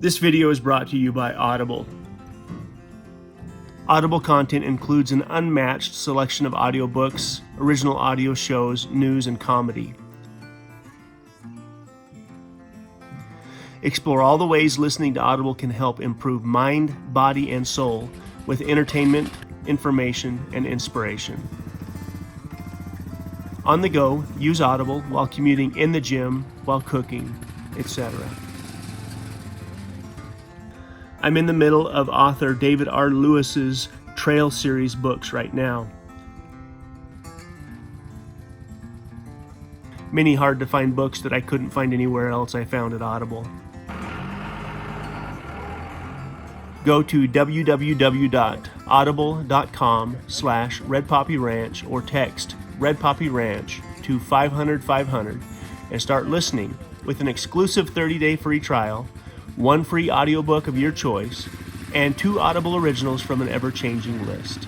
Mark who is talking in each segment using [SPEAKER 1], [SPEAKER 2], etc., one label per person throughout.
[SPEAKER 1] This video is brought to you by Audible. Audible content includes an unmatched selection of audiobooks, original audio shows, news, and comedy. Explore all the ways listening to Audible can help improve mind, body, and soul with entertainment, information, and inspiration. On the go, use Audible while commuting, in the gym, while cooking, etc. I'm in the middle of author David R. Lewis's Trail series books right now. Many hard to find books that I couldn't find anywhere else I found at Audible. Go to www.audible.com/redpoppyranch or text Red Poppy Ranch to 500-500 and start listening with an exclusive 30-day free trial, one free audiobook of your choice, and 2 Audible originals from an ever-changing list.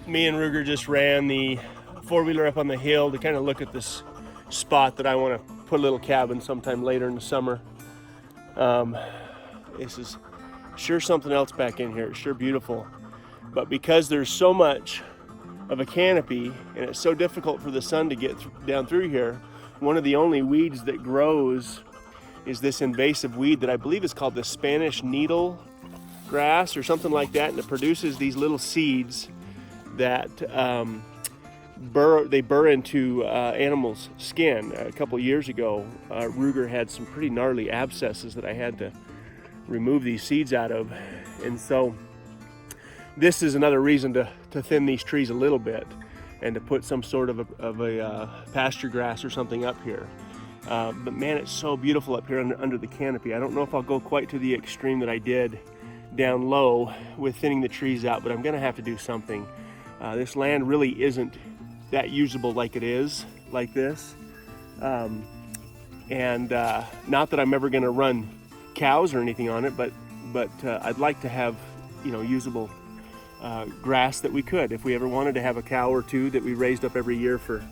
[SPEAKER 1] Me and Ruger just ran the four-wheeler up on the hill to kind of look at this spot that I want to put a little cabin sometime later in the summer. This is sure something else back in here. It's sure beautiful. But because there's so much of a canopy and it's so difficult for the sun to get down through here, one of the only weeds that grows is this invasive weed that I believe is called the Spanish needle grass or something like that, and it produces these little seeds that burr into animals' skin. A couple years ago, Ruger had some pretty gnarly abscesses that I had to remove these seeds out of, and so this is another reason to thin these trees a little bit and to put some sort of a pasture grass or something up here. But man, it's so beautiful up here under the canopy. I don't know if I'll go quite to the extreme that I did down low with thinning the trees out, but I'm gonna have to do something. This land really isn't that usable like it is, like this. Not that I'm ever gonna run cows or anything on it, but I'd like to have, usable grass that we could, if we ever wanted to have a cow or two that we raised up every year for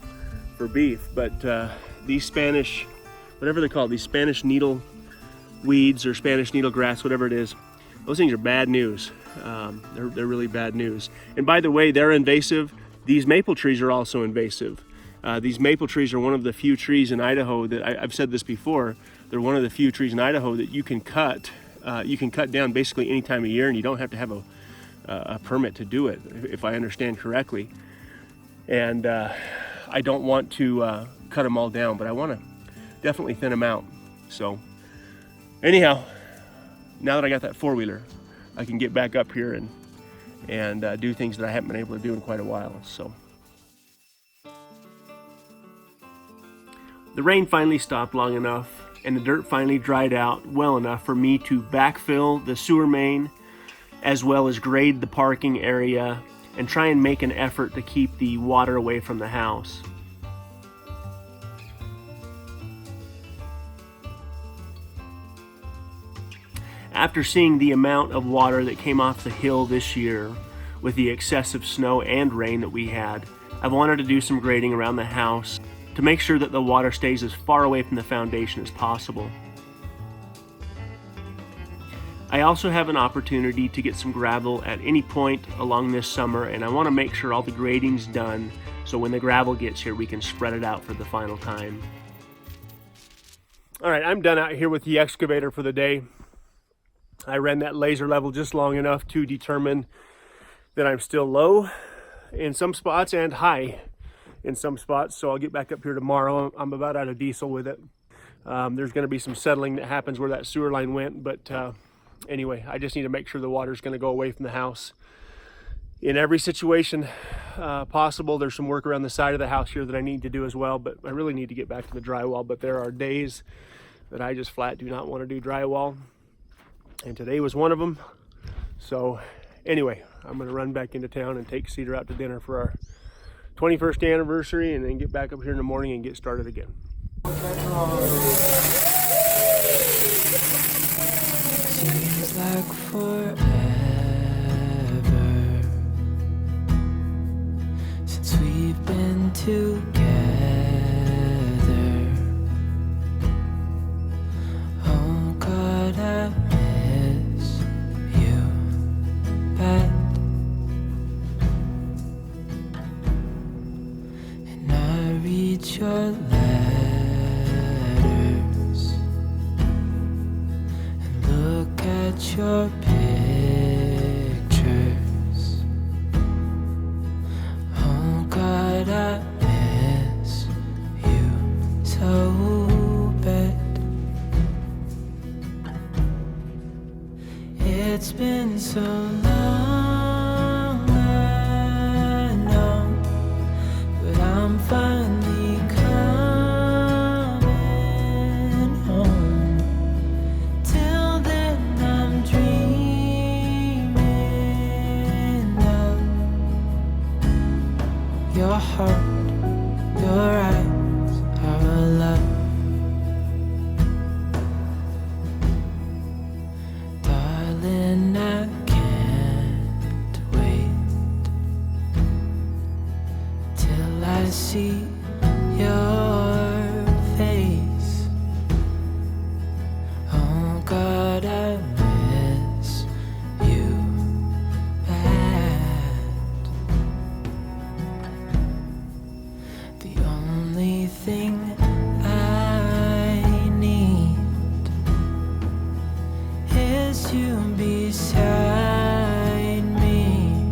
[SPEAKER 1] beef. But these Spanish, whatever they're called, these Spanish needle weeds or Spanish needle grass, whatever it is, those things are bad news. They're really bad news. And by the way, they're invasive. These maple trees are also invasive. These maple trees are one of the few trees in Idaho that I've said this before. They're one of the few trees in Idaho that you can cut. You can cut down basically any time of year, and you don't have to have a permit to do it, if I understand correctly. And I don't want to cut them all down, but I want to definitely thin them out. So anyhow, now that I got that four-wheeler, I can get back up here and do things that I haven't been able to do in quite a while. So the rain finally stopped long enough and the dirt finally dried out well enough for me to backfill the sewer main, as well as grade the parking area and try and make an effort to keep the water away from the house. After seeing the amount of water that came off the hill this year with the excessive snow and rain that we had, I've wanted to do some grading around the house to make sure that the water stays as far away from the foundation as possible. I also have an opportunity to get some gravel at any point along this summer, and I want to make sure all the grading's done so when the gravel gets here we can spread it out for the final time. All right, I'm done out here with the excavator for the day. I ran that laser level just long enough to determine that I'm still low in some spots and high in some spots, so I'll get back up here tomorrow. I'm about out of diesel with it. There's going to be some settling that happens where that sewer line went, but anyway, I just need to make sure the water's going to go away from the house. In every situation possible, there's some work around the side of the house here that I need to do as well, but I really need to get back to the drywall. But there are days that I just flat do not want to do drywall, and today was one of them. So anyway, I'm going to run back into town and take Cedar out to dinner for our 21st anniversary, and then get back up here in the morning and get started again.
[SPEAKER 2] Seems like forever since we've been together. Oh, your pictures. Oh God, I miss you so bad. It's been so long, I know, but I'm finally coming home. Till then I'm dreaming of your heart, your eyes, our love. Darling, I can't wait till I see your face. Oh God, I miss you bad. The only thing I need is you beside me.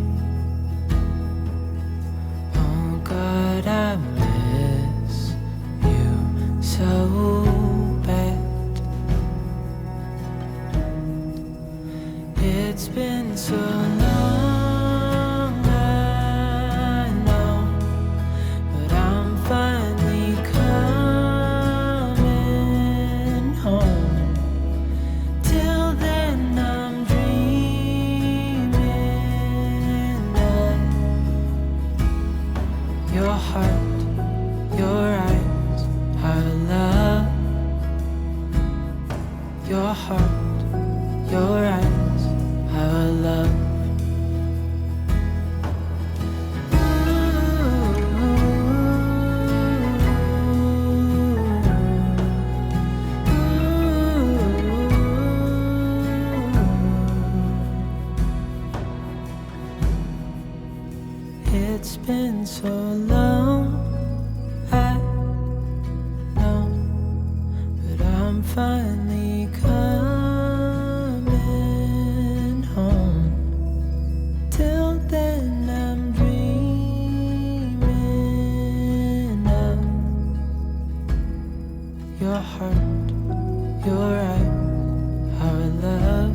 [SPEAKER 2] Oh God, I miss you so bad. It's been so long, I know, but I'm finally coming home. Till then I'm dreaming of your heart, your eyes, our love. Your heart, your eyes, our love. It's been so long, I know, but I'm finally coming home. Till then I'm dreaming of your heart, your eyes, our love.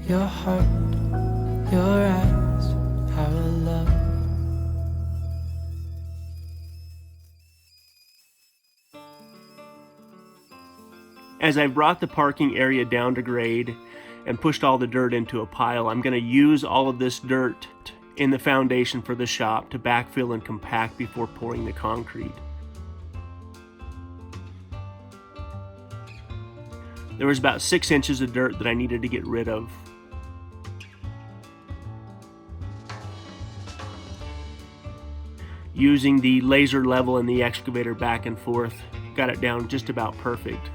[SPEAKER 2] Your heart, your eyes, our love.
[SPEAKER 1] As I've brought the parking area down to grade and pushed all the dirt into a pile, I'm going to use all of this dirt in the foundation for the shop to backfill and compact before pouring the concrete. There was about 6 inches of dirt that I needed to get rid of. Using the laser level and the excavator back and forth, got it down just about perfect.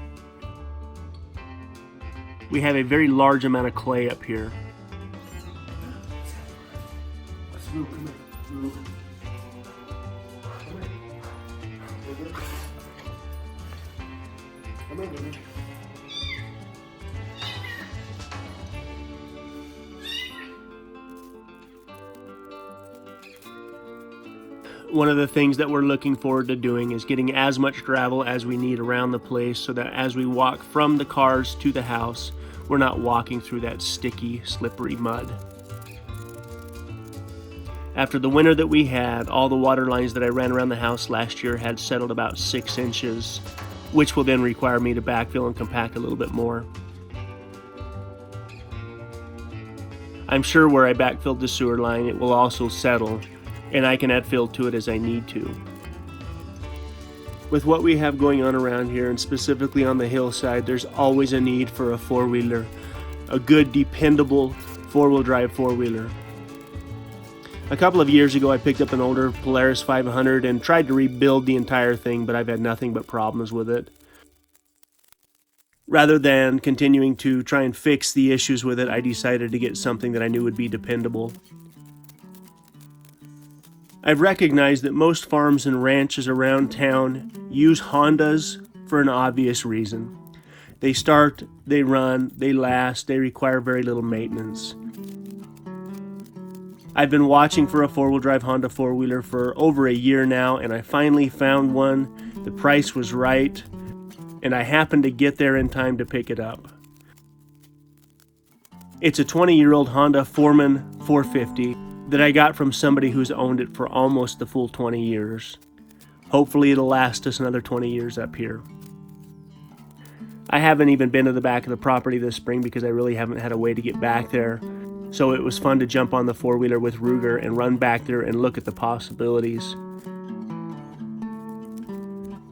[SPEAKER 1] We have a very large amount of clay up here. One of the things that we're looking forward to doing is getting as much gravel as we need around the place so that as we walk from the cars to the house, we're not walking through that sticky, slippery mud. After the winter that we had, all the water lines that I ran around the house last year had settled about 6 inches, which will then require me to backfill and compact a little bit more. I'm sure where I backfilled the sewer line, it will also settle, and I can add fill to it as I need to. With what we have going on around here, and specifically on the hillside, there's always a need for a four-wheeler, a good, dependable four-wheel drive four-wheeler. A couple of years ago, I picked up an older Polaris 500 and tried to rebuild the entire thing, but I've had nothing but problems with it. Rather than continuing to try and fix the issues with it, I decided to get something that I knew would be dependable. I've recognized that most farms and ranches around town use Hondas for an obvious reason. They start, they run, they last, they require very little maintenance. I've been watching for a four-wheel drive Honda four-wheeler for over a year now, and I finally found one. The price was right, and I happened to get there in time to pick it up. It's a 20-year-old Honda Foreman 450 that I got from somebody who's owned it for almost the full 20 years. Hopefully it'll last us another 20 years up here. I haven't even been to the back of the property this spring because I really haven't had a way to get back there. So it was fun to jump on the four-wheeler with Ruger and run back there and look at the possibilities.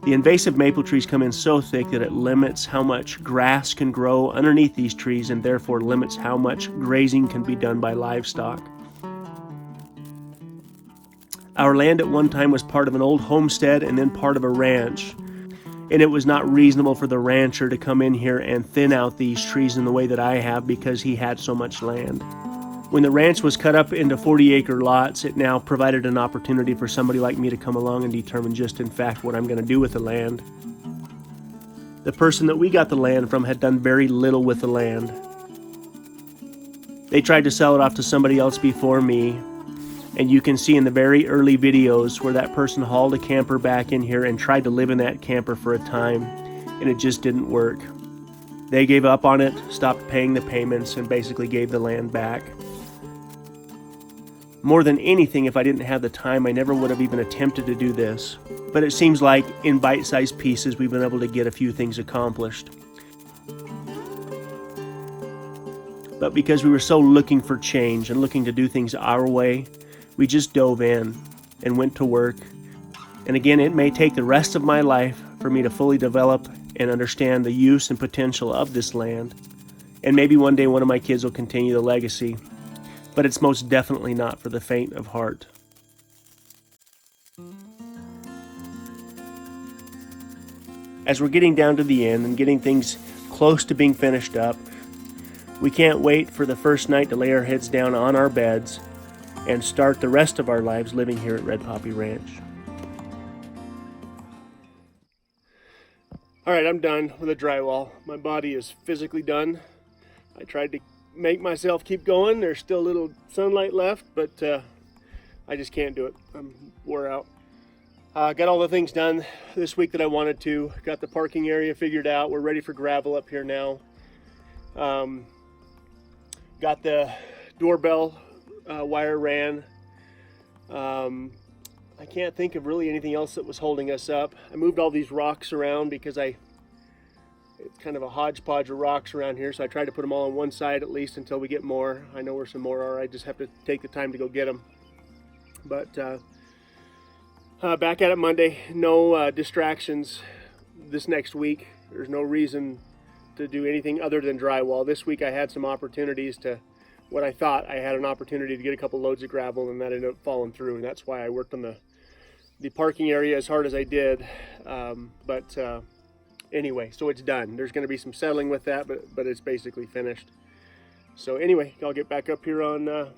[SPEAKER 1] The invasive maple trees come in so thick that it limits how much grass can grow underneath these trees and therefore limits how much grazing can be done by livestock. Our land at one time was part of an old homestead and then part of a ranch. And it was not reasonable for the rancher to come in here and thin out these trees in the way that I have because he had so much land. When the ranch was cut up into 40-acre lots, it now provided an opportunity for somebody like me to come along and determine just in fact what I'm going to do with the land. The person that we got the land from had done very little with the land. They tried to sell it off to somebody else before me, and you can see in the very early videos where that person hauled a camper back in here and tried to live in that camper for a time, and it just didn't work. They gave up on it, stopped paying the payments, and basically gave the land back. More than anything, if I didn't have the time, I never would have even attempted to do this. But it seems like in bite-sized pieces, we've been able to get a few things accomplished. But because we were so looking for change and looking to do things our way, we just dove in and went to work. And again, it may take the rest of my life for me to fully develop and understand the use and potential of this land. And maybe one day one of my kids will continue the legacy. But it's most definitely not for the faint of heart. As we're getting down to the end and getting things close to being finished up, we can't wait for the first night to lay our heads down on our beds and start the rest of our lives living here at Red Poppy Ranch. All right, I'm done with the drywall. My body is physically done. I tried to make myself keep going. There's still a little sunlight left, but I just can't do it. I'm wore out. Got all the things done this week that I wanted to. Got the parking area figured out. We're ready for gravel up here now. Got the doorbell wire ran. I can't think of really anything else that was holding us up. I moved all these rocks around because it's kind of a hodgepodge of rocks around here, so I tried to put them all on one side at least until we get more. I know where some more are. I just have to take the time to go get them. But back at it Monday. No distractions this next week. There's no reason to do anything other than drywall. This week I had some opportunities to, what I thought I had an opportunity to get a couple loads of gravel, and that ended up falling through, and that's why I worked on the parking area as hard as I did. Anyway, so it's done. There's going to be some settling with that, but it's basically finished. So anyway, I'll get back up here on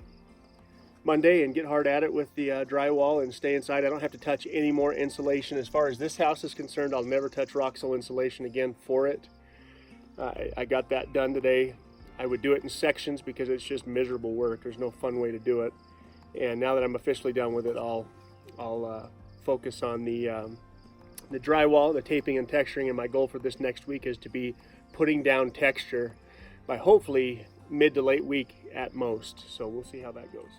[SPEAKER 1] Monday and get hard at it with the drywall and stay inside. I don't have to touch any more insulation. As far as this house is concerned, I'll never touch Roxul insulation again for it. I got that done today. I would do it in sections because it's just miserable work. There's no fun way to do it. And now that I'm officially done with it, I'll focus on the drywall, the taping and texturing, and my goal for this next week is to be putting down texture by hopefully mid to late week at most. So we'll see how that goes.